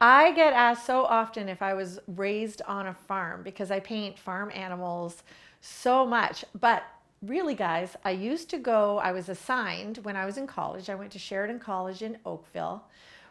I get asked so often if I was raised on a farm because I paint farm animals so much. But really, guys, I was assigned when I was in college. I went to Sheridan College in Oakville.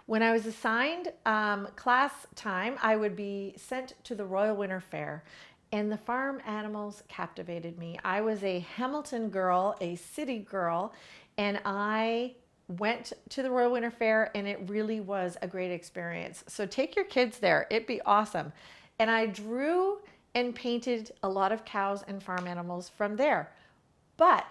When I was assigned class time, I would be sent to the Royal Winter Fair, and the farm animals captivated me. I was a Hamilton girl, a city girl, and I went to the Royal Winter Fair, and it really was a great experience. So take your kids there. It'd be awesome. And I drew and painted a lot of cows and farm animals from there. But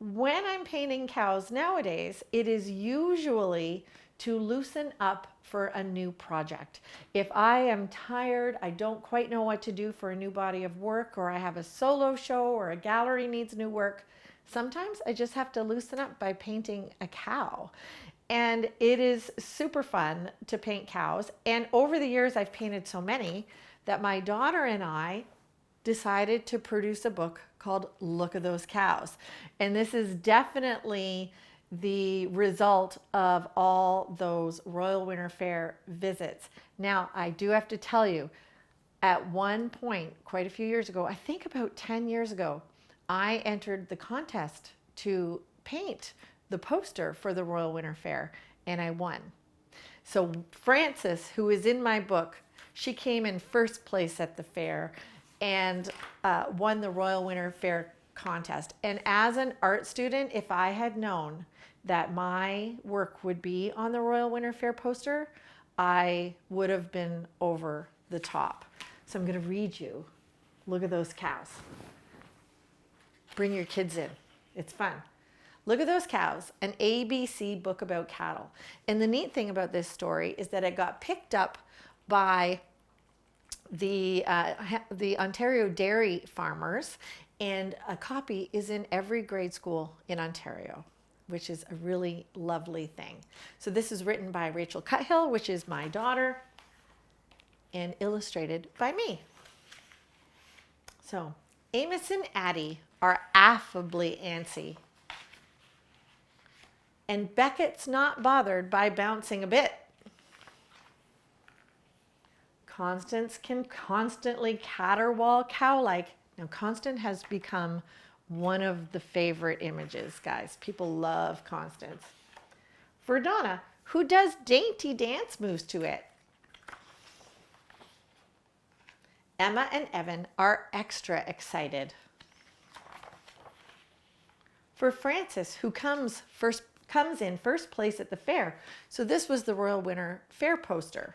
when I'm painting cows nowadays, it is usually to loosen up for a new project. If I am tired, I don't quite know what to do for a new body of work, or I have a solo show or a gallery needs new work, sometimes I just have to loosen up by painting a cow. And it is super fun to paint cows. And over the years, I've painted so many that my daughter and I decided to produce a book called Look at Those Cows. And this is definitely the result of all those Royal Winter Fair visits. Now, I do have to tell you, at one point, quite a few years ago, I think about 10 years ago, I entered the contest to paint the poster for the Royal Winter Fair, and I won. So Frances, who is in my book, she came in first place at the fair and won the Royal Winter Fair contest. And as an art student, if I had known that my work would be on the Royal Winter Fair poster, I would have been over the top. So I'm going to read you. Look at those cows. Bring your kids in. It's fun. Look at Those Cows, an ABC book about cattle. And the neat thing about this story is that it got picked up by the Ontario dairy farmers, and a copy is in every grade school in Ontario, which is a really lovely thing. So this is written by Rachel Cuthill, which is my daughter, and illustrated by me. So Amos and Addie are affably antsy, and Beckett's not bothered by bouncing a bit. Constance can constantly caterwaul cow-like. Now, Constance has become one of the favorite images, guys. People love Constance. Verdana, who does dainty dance moves to it. Emma and Evan are extra excited. For Frances, who comes in first place at the fair. So this was the Royal Winter Fair poster.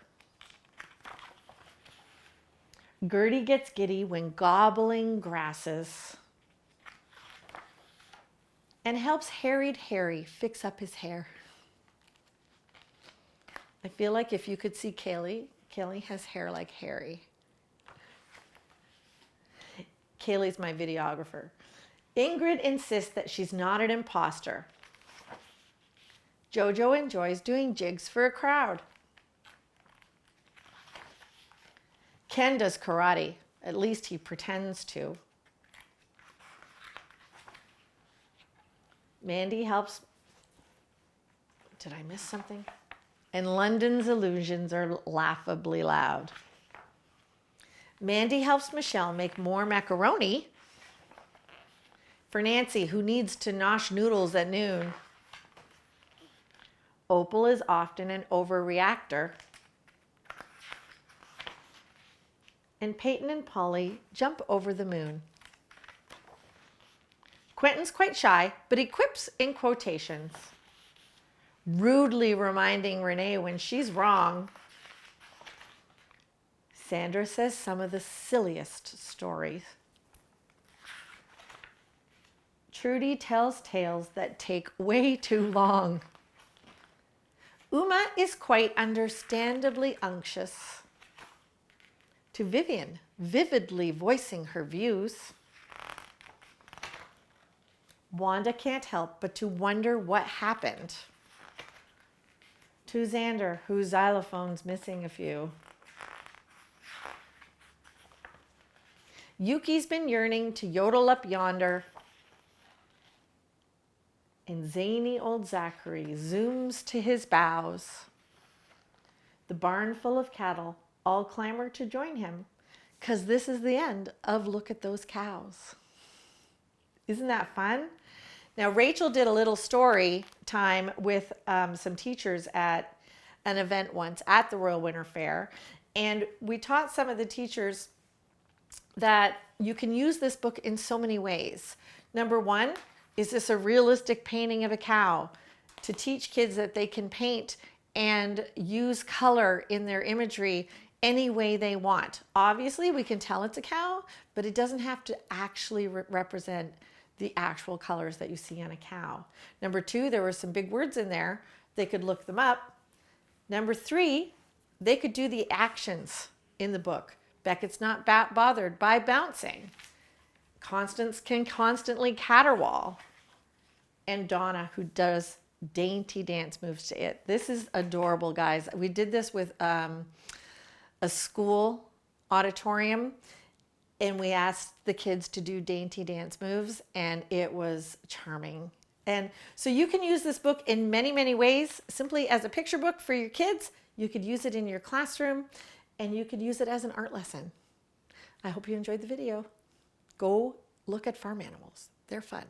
Gertie gets giddy when gobbling grasses and helps harried Harry fix up his hair. I feel like if you could see Kaylee has hair like Harry. Kaylee's my videographer. Ingrid insists that she's not an imposter. Jojo enjoys doing jigs for a crowd. Ken does karate, at least he pretends to. Mandy helps. Did I miss something? And London's illusions are laughably loud. Mandy helps Michelle make more macaroni. For Nancy, who needs to nosh noodles at noon. Opal is often an overreactor. And Peyton and Polly jump over the moon. Quentin's quite shy, but he quips in quotations, rudely reminding Renee when she's wrong. Sandra says some of the silliest stories. Trudy tells tales that take way too long. Uma is quite understandably unctuous. To Vivian, vividly voicing her views. Wanda can't help but to wonder what happened. To Xander, whose xylophone's missing a few. Yuki's been yearning to yodel up yonder. And zany old Zachary zooms to his bows. The barn full of cattle all clamor to join him, because this is the end of Look at Those Cows. Isn't that fun? Now, Rachel did a little story time with some teachers at an event once at the Royal Winter Fair, and we taught some of the teachers that you can use this book in so many ways. Number one, is this a realistic painting of a cow? To teach kids that they can paint and use color in their imagery any way they want. Obviously, we can tell it's a cow, but it doesn't have to actually represent the actual colors that you see on a cow. Number two, there were some big words in there. They could look them up. Number three, they could do the actions in the book. Beckett's not bothered by bouncing. Constance can constantly caterwaul. And Donna, who does dainty dance moves to it. This is adorable, guys. We did this with a school auditorium, and we asked the kids to do dainty dance moves, and it was charming. And so you can use this book in many, many ways. Simply as a picture book for your kids. You could use it in your classroom, and you could use it as an art lesson. I hope you enjoyed the video. Go look at farm animals. They're fun.